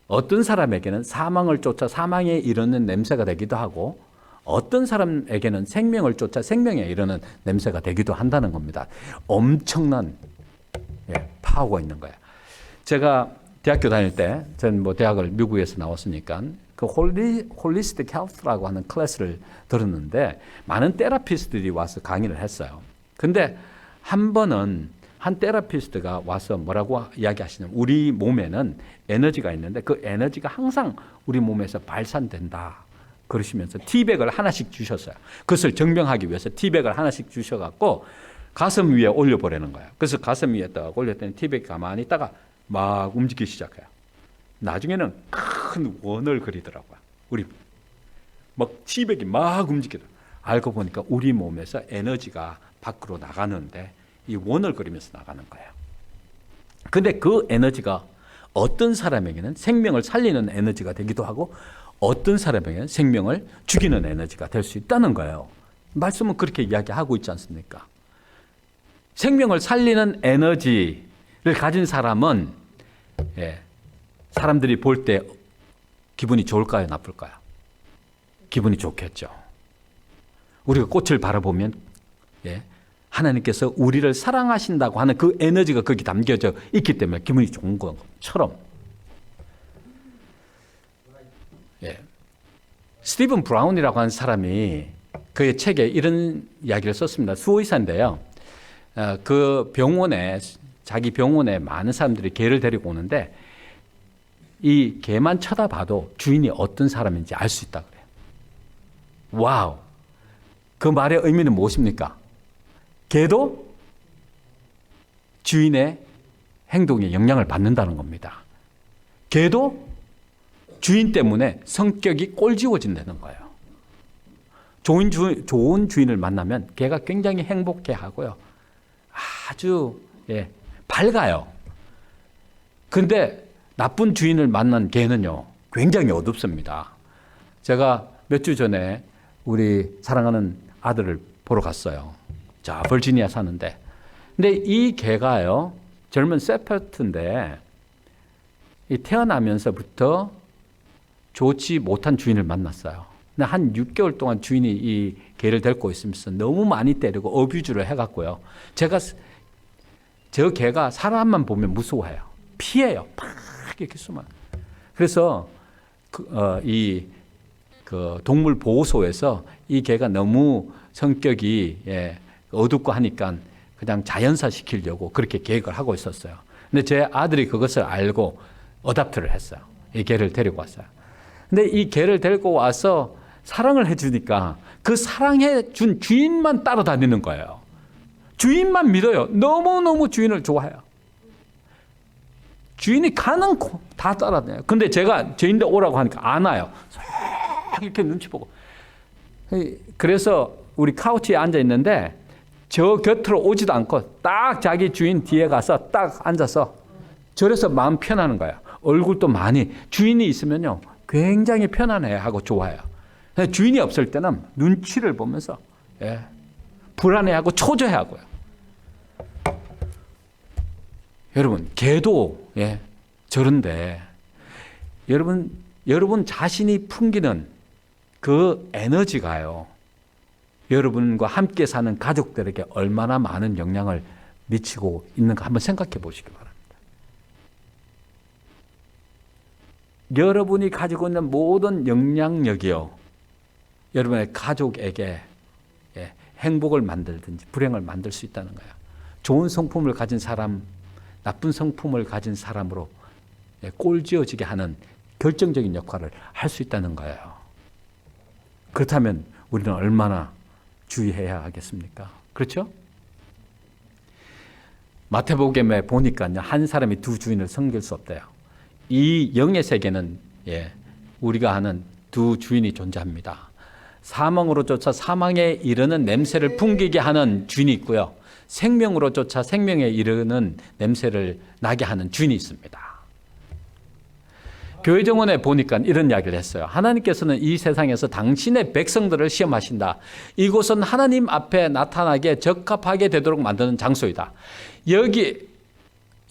어떤 사람에게는 사망을 쫓아 사망에 이르는 냄새가 되기도 하고, 어떤 사람에게는 생명을 쫓아 생명에 이르는 냄새가 되기도 한다는 겁니다. 엄청난 파워가 있는 거예요. 제가 대학교 다닐 때, 전 뭐 대학을 미국에서 나왔으니까 그 홀리스틱 헬스라고 하는 클래스를 들었는데 많은 테라피스트들이 와서 강의를 했어요. 근데 한 번은 한 테라피스트가 와서 뭐라고 이야기하시냐면, 우리 몸에는 에너지가 있는데 그 에너지가 항상 우리 몸에서 발산된다 그러시면서 티백을 하나씩 주셨어요. 그것을 증명하기 위해서 티백을 하나씩 주셔갖고 가슴 위에 올려보라는 거예요. 그래서 가슴 위에다가 올렸더니 티백이 가만히 있다가 막 움직이기 시작해요. 나중에는 큰 원을 그리더라고요. 우리 막 티백이 막 움직이더라고요. 알고 보니까 우리 몸에서 에너지가 밖으로 나가는데 이 원을 그리면서 나가는 거예요. 근데 그 에너지가 어떤 사람에게는 생명을 살리는 에너지가 되기도 하고, 어떤 사람에게는 생명을 죽이는 에너지가 될 수 있다는 거예요. 말씀은 그렇게 이야기하고 있지 않습니까? 생명을 살리는 에너지를 가진 사람은 사람들이 볼 때 기분이 좋을까요? 나쁠까요? 기분이 좋겠죠. 우리가 꽃을 바라보면 하나님께서 우리를 사랑하신다고 하는 그 에너지가 거기 담겨져 있기 때문에 기분이 좋은 것처럼. 스티븐 브라운이라고 하는 사람이 그의 책에 이런 이야기를 썼습니다. 수의사인데요. 그 병원에, 자기 병원에 많은 사람들이 개를 데리고 오는데 이 개만 쳐다봐도 주인이 어떤 사람인지 알 수 있다 그래요. 와우. 그 말의 의미는 무엇입니까? 개도 주인의 행동에 영향을 받는다는 겁니다. 개도 주인 때문에 성격이 꼴지워진다는 거예요. 좋은 주인을 만나면 개가 굉장히 행복해 하고요. 아주 밝아요. 근데 나쁜 주인을 만난 개는요, 굉장히 어둡습니다. 제가 몇 주 전에 우리 사랑하는 아들을 보러 갔어요. 자, 버지니아 사는데. 근데 이 개가요, 젊은 세퍼트인데 태어나면서부터 좋지 못한 주인을 만났어요. 근데 한 6개월 동안 주인이 이 개를 데리고 있으면서 너무 많이 때리고 어뷰즈를 해갖고요. 제가 저 개가 사람만 보면 무서워해요. 피해요. 팍 이렇게 숨어요. 그래서 이 동물 보호소에서 이 개가 너무 성격이 어둡고 하니까 그냥 자연사 시키려고 그렇게 계획을 하고 있었어요. 근데 제 아들이 그것을 알고 어답트를 했어요. 이 개를 데리고 왔어요. 근데 이 개를 데리고 와서 사랑을 해주니까 그 사랑해 준 주인만 따라다니는 거예요. 주인만 믿어요. 너무너무 주인을 좋아해요. 주인이 가는 곳 다 따라다녀요. 근데 제가 주인들 오라고 하니까 안 와요. 이렇게 눈치 보고. 그래서 우리 카우치에 앉아 있는데 저 곁으로 오지도 않고 딱 자기 주인 뒤에 가서 딱 앉아서 저래서 마음 편하는 거예요. 얼굴도 많이 주인이 있으면요 굉장히 편안해하고 좋아요. 주인이 없을 때는 눈치를 보면서 불안해하고 초조해하고요. 여러분 개도 저런데 여러분 자신이 풍기는 그 에너지가요 여러분과 함께 사는 가족들에게 얼마나 많은 영향을 미치고 있는가 한번 생각해 보시기 바랍니다. 여러분이 가지고 있는 모든 영향력이요 여러분의 가족에게 행복을 만들든지 불행을 만들 수 있다는 거예요. 좋은 성품을 가진 사람, 나쁜 성품을 가진 사람으로 꼴지어지게 하는 결정적인 역할을 할 수 있다는 거예요. 그렇다면 우리는 얼마나 주의해야 하겠습니까? 그렇죠? 마태복음에 보니까요 한 사람이 두 주인을 섬길 수 없대요. 이 영의 세계는 우리가 아는 두 주인이 존재합니다. 사망으로 쫓아 사망에 이르는 냄새를 풍기게 하는 주인이 있고요. 생명으로 쫓아 생명에 이르는 냄새를 나게 하는 주인이 있습니다. 교회 정원에 보니까 이런 이야기를 했어요. 하나님께서는 이 세상에서 당신의 백성들을 시험하신다. 이곳은 하나님 앞에 나타나게 적합하게 되도록 만드는 장소이다. 여기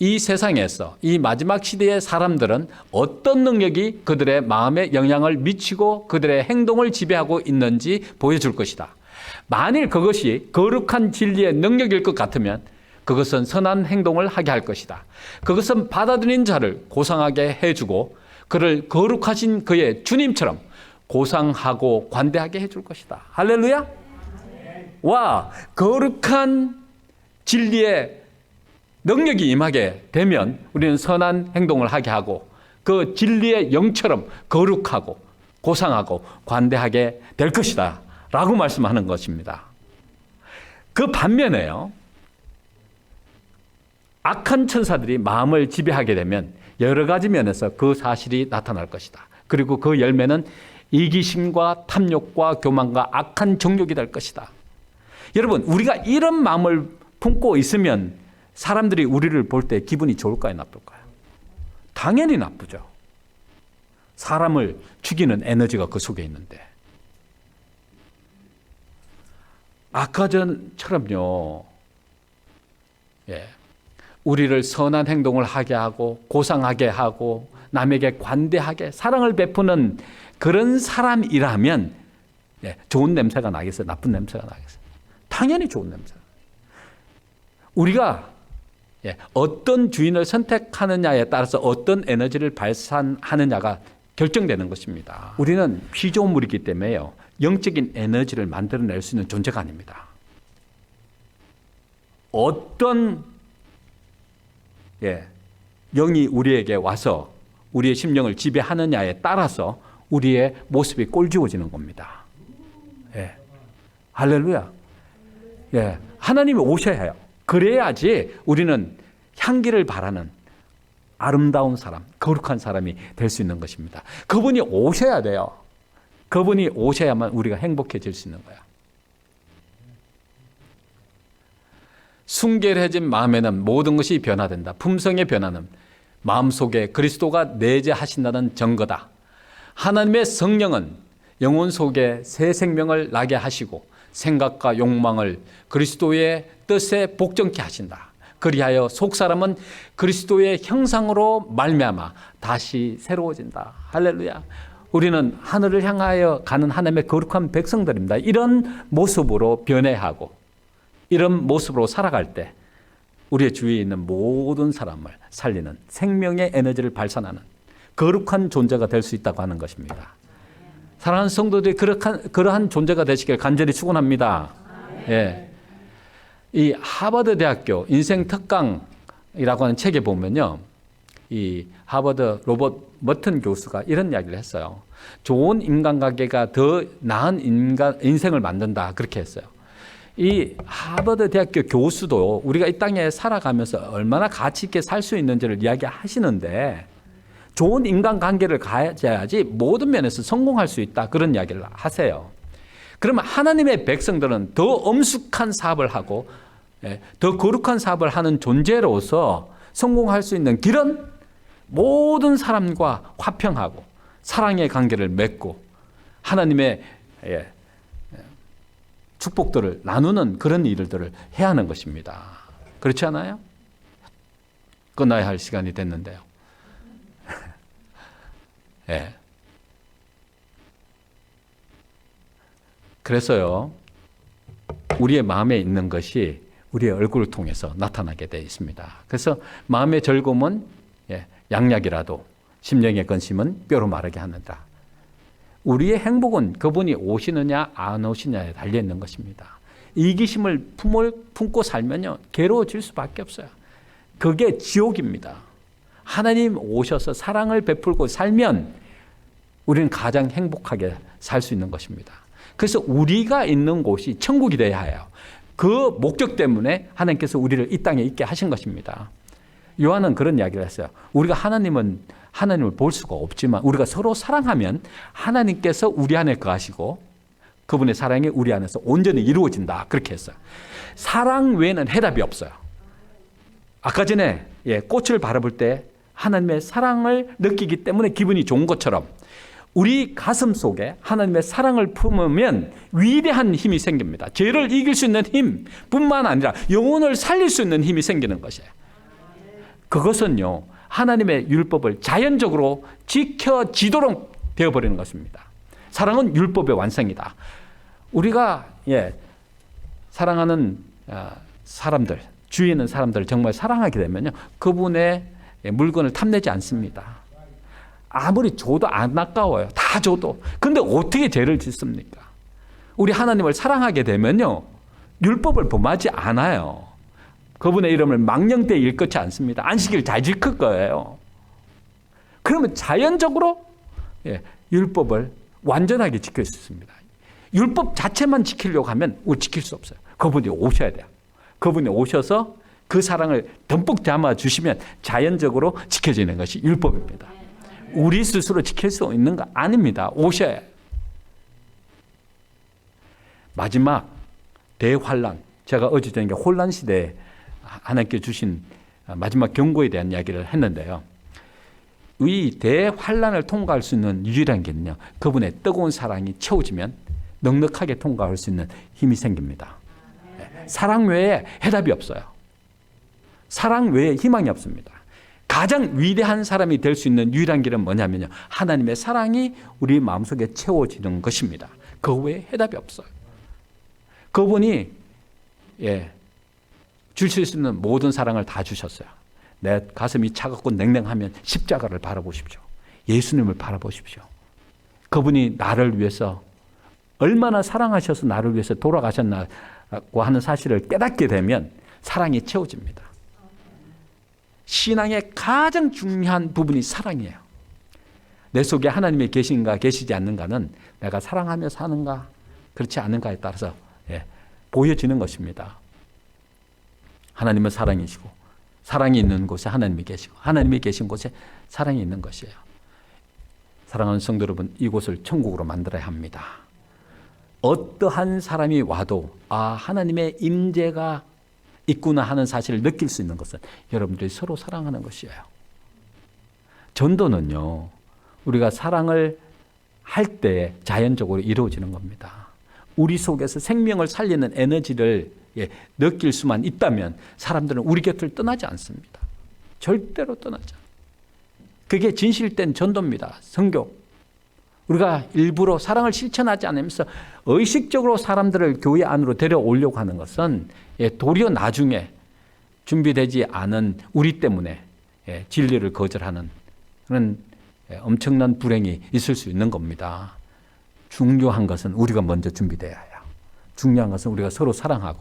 이 세상에서 이 마지막 시대의 사람들은 어떤 능력이 그들의 마음에 영향을 미치고 그들의 행동을 지배하고 있는지 보여줄 것이다. 만일 그것이 거룩한 진리의 능력일 것 같으면 그것은 선한 행동을 하게 할 것이다. 그것은 받아들인 자를 고상하게 해주고 그를 거룩하신 그의 주님처럼 고상하고 관대하게 해줄 것이다. 할렐루야. 와, 거룩한 진리의 능력이 임하게 되면 우리는 선한 행동을 하게 하고 그 진리의 영처럼 거룩하고 고상하고 관대하게 될 것이다 라고 말씀하는 것입니다. 그 반면에요 악한 천사들이 마음을 지배하게 되면 여러 가지 면에서 그 사실이 나타날 것이다. 그리고 그 열매는 이기심과 탐욕과 교만과 악한 정욕이 될 것이다. 여러분 우리가 이런 마음을 품고 있으면 사람들이 우리를 볼 때 기분이 좋을까요 나쁠까요? 당연히 나쁘죠. 사람을 죽이는 에너지가 그 속에 있는데. 아까 전처럼요 우리를 선한 행동을 하게 하고 고상하게 하고 남에게 관대하게 사랑을 베푸는 그런 사람이라면 좋은 냄새가 나겠어요? 나쁜 냄새가 나겠어요? 당연히 좋은 냄새. 우리가 어떤 주인을 선택하느냐에 따라서 어떤 에너지를 발산하느냐가 결정되는 것입니다. 우리는 피조물이기 때문에요 영적인 에너지를 만들어낼 수 있는 존재가 아닙니다. 어떤 영이 우리에게 와서 우리의 심령을 지배하느냐에 따라서 우리의 모습이 꼴지워지는 겁니다. 할렐루야. 하나님이 오셔야 해요. 그래야지 우리는 향기를 바라는 아름다운 사람, 거룩한 사람이 될 수 있는 것입니다. 그분이 오셔야 돼요. 그분이 오셔야만 우리가 행복해질 수 있는 거야. 순결해진 마음에는 모든 것이 변화된다. 품성의 변화는 마음속에 그리스도가 내재하신다는 증거다. 하나님의 성령은 영혼 속에 새 생명을 나게 하시고 생각과 욕망을 그리스도의 뜻에 복종케 하신다. 그리하여 속사람은 그리스도의 형상으로 말미암아 다시 새로워진다. 할렐루야. 우리는 하늘을 향하여 가는 하나님의 거룩한 백성들입니다. 이런 모습으로 변해하고 이런 모습으로 살아갈 때 우리의 주위에 있는 모든 사람을 살리는 생명의 에너지를 발산하는 거룩한 존재가 될 수 있다고 하는 것입니다. 사랑하는 성도들이 그러한 존재가 되시길 간절히 축원합니다. 이 하버드 대학교 인생 특강이라고 하는 책에 보면요 이 하버드 로버트 머튼 교수가 이런 이야기를 했어요. 좋은 인간관계가 더 나은 인생을 만든다. 그렇게 했어요. 이 하버드 대학교 교수도 우리가 이 땅에 살아가면서 얼마나 가치 있게 살 수 있는지를 이야기하시는데 좋은 인간관계를 가져야지 모든 면에서 성공할 수 있다. 그런 이야기를 하세요. 그러면 하나님의 백성들은 더 엄숙한 사업을 하고 더 거룩한 사업을 하는 존재로서 성공할 수 있는 길은 모든 사람과 화평하고 사랑의 관계를 맺고 하나님의 축복들을 나누는 그런 일들을 해야 하는 것입니다. 그렇지 않아요? 끝나야 할 시간이 됐는데요. 예. 그래서요, 우리의 마음에 있는 것이 우리의 얼굴을 통해서 나타나게 되어 있습니다. 그래서 마음의 즐거움은 양약이라도 심령의 근심은 뼈로 마르게 하는다. 우리의 행복은 그분이 오시느냐 안 오시느냐에 달려 있는 것입니다. 이기심을 품고 살면요 괴로워질 수밖에 없어요. 그게 지옥입니다. 하나님 오셔서 사랑을 베풀고 살면 우리는 가장 행복하게 살 수 있는 것입니다. 그래서 우리가 있는 곳이 천국이 되어야 해요. 그 목적 때문에 하나님께서 우리를 이 땅에 있게 하신 것입니다. 요한은 그런 이야기를 했어요. 우리가 하나님을 볼 수가 없지만 우리가 서로 사랑하면 하나님께서 우리 안에 거하시고 그분의 사랑이 우리 안에서 온전히 이루어진다. 그렇게 했어요. 사랑 외에는 해답이 없어요. 아까 전에 꽃을 바라볼 때 하나님의 사랑을 느끼기 때문에 기분이 좋은 것처럼 우리 가슴 속에 하나님의 사랑을 품으면 위대한 힘이 생깁니다. 죄를 이길 수 있는 힘뿐만 아니라 영혼을 살릴 수 있는 힘이 생기는 것이에요. 그것은요, 하나님의 율법을 자연적으로 지켜지도록 되어버리는 것입니다. 사랑은 율법의 완성이다. 우리가 사랑하는 사람들, 주위에 있는 사람들을 정말 사랑하게 되면요, 그분의 물건을 탐내지 않습니다. 아무리 줘도 안 아까워요. 다 줘도. 근데 어떻게 죄를 짓습니까? 우리 하나님을 사랑하게 되면요, 율법을 범하지 않아요. 그분의 이름을 망령되이 일컫지 않습니다. 안식일 잘 지킬 거예요. 그러면 자연적으로 율법을 완전하게 지킬 수 있습니다. 율법 자체만 지키려고 하면 지킬 수 없어요. 그분이 오셔야 돼요. 그분이 오셔서 그 사랑을 듬뿍 담아 주시면 자연적으로 지켜지는 것이 율법입니다. 우리 스스로 지킬 수 있는 거 아닙니다. 오셔야 해요. 마지막 대환란, 제가 어제 저녁에 혼란 시대에 하나님께 주신 마지막 경고에 대한 이야기를 했는데요. 이 대환란을 통과할 수 있는 유일한 길은요, 그분의 뜨거운 사랑이 채워지면 넉넉하게 통과할 수 있는 힘이 생깁니다. 사랑 외에 해답이 없어요. 사랑 외에 희망이 없습니다. 가장 위대한 사람이 될 수 있는 유일한 길은 뭐냐면요, 하나님의 사랑이 우리 마음속에 채워지는 것입니다. 그 외에 해답이 없어요. 그분이 주실 수 있는 모든 사랑을 다 주셨어요. 내 가슴이 차갑고 냉랭하면 십자가를 바라보십시오. 예수님을 바라보십시오. 그분이 나를 위해서 얼마나 사랑하셔서 나를 위해서 돌아가셨나고 하는 사실을 깨닫게 되면 사랑이 채워집니다. 신앙의 가장 중요한 부분이 사랑이에요. 내 속에 하나님이 계신가 계시지 않는가는 내가 사랑하며 사는가 그렇지 않은가에 따라서 보여지는 것입니다. 하나님은 사랑이시고 사랑이 있는 곳에 하나님이 계시고 하나님이 계신 곳에 사랑이 있는 것이에요. 사랑하는 성도 여러분, 이곳을 천국으로 만들어야 합니다. 어떠한 사람이 와도 하나님의 임재가 있구나 하는 사실을 느낄 수 있는 것은 여러분들이 서로 사랑하는 것이에요. 전도는요, 우리가 사랑을 할 때 자연적으로 이루어지는 겁니다. 우리 속에서 생명을 살리는 에너지를 느낄 수만 있다면 사람들은 우리 곁을 떠나지 않습니다. 절대로 떠나지 않아요. 그게 진실된 전도입니다. 선교. 우리가 일부러 사랑을 실천하지 않으면서 의식적으로 사람들을 교회 안으로 데려오려고 하는 것은 도리어 나중에 준비되지 않은 우리 때문에 진리를 거절하는 그런 엄청난 불행이 있을 수 있는 겁니다. 중요한 것은 우리가 먼저 준비되어야 해요. 중요한 것은 우리가 서로 사랑하고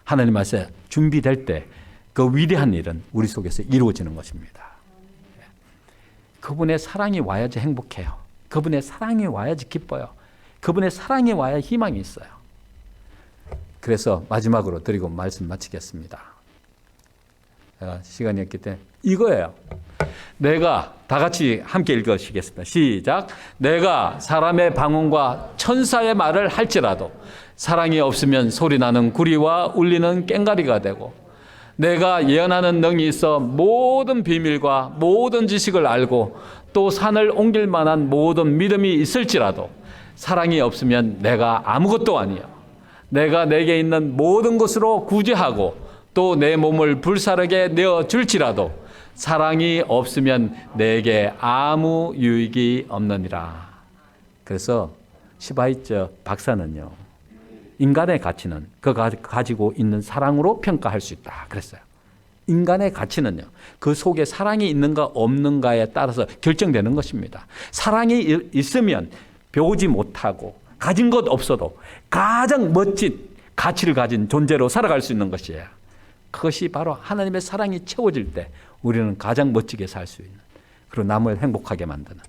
하나님 앞에 준비될 때 그 위대한 일은 우리 속에서 이루어지는 것입니다. 그분의 사랑이 와야지 행복해요. 그분의 사랑이 와야지 기뻐요. 그분의 사랑이 와야 희망이 있어요. 그래서 마지막으로 드리고 말씀 마치겠습니다. 시간이 없기 때문에 이거예요. 내가 다 같이 함께 읽으시겠습니다. 시작. 내가 사람의 방언과 천사의 말을 할지라도 사랑이 없으면 소리나는 구리와 울리는 꽹가리가 되고, 내가 예언하는 능이 있어 모든 비밀과 모든 지식을 알고 또 산을 옮길 만한 모든 믿음이 있을지라도 사랑이 없으면 내가 아무것도 아니요. 내가 내게 있는 모든 것으로 구제하고 또 내 몸을 불사르게 내어줄지라도 사랑이 없으면 내게 아무 유익이 없느니라. 그래서 시바이처 박사는요, 인간의 가치는 그가 가지고 있는 사랑으로 평가할 수 있다 그랬어요. 인간의 가치는요, 그 속에 사랑이 있는가 없는가에 따라서 결정되는 것입니다. 사랑이 있으면 배우지 못하고 가진 것 없어도 가장 멋진 가치를 가진 존재로 살아갈 수 있는 것이에요. 그것이 바로 하나님의 사랑이 채워질 때 우리는 가장 멋지게 살 수 있는, 그리고 남을 행복하게 만드는,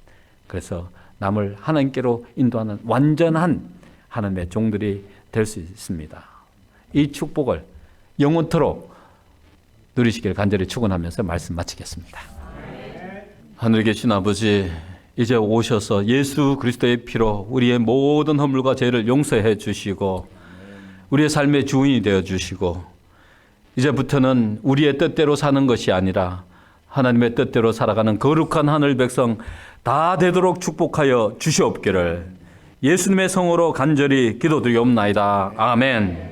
그래서 남을 하나님께로 인도하는 완전한 하나님의 종들이 될 수 있습니다. 이 축복을 영원토록 누리시길 간절히 축원하면서 말씀 마치겠습니다. 하늘에 계신 아버지, 이제 오셔서 예수 그리스도의 피로 우리의 모든 허물과 죄를 용서해 주시고 우리의 삶의 주인이 되어 주시고, 이제부터는 우리의 뜻대로 사는 것이 아니라 하나님의 뜻대로 살아가는 거룩한 하늘 백성 다 되도록 축복하여 주시옵기를 예수님의 성으로 간절히 기도드리옵나이다. 아멘.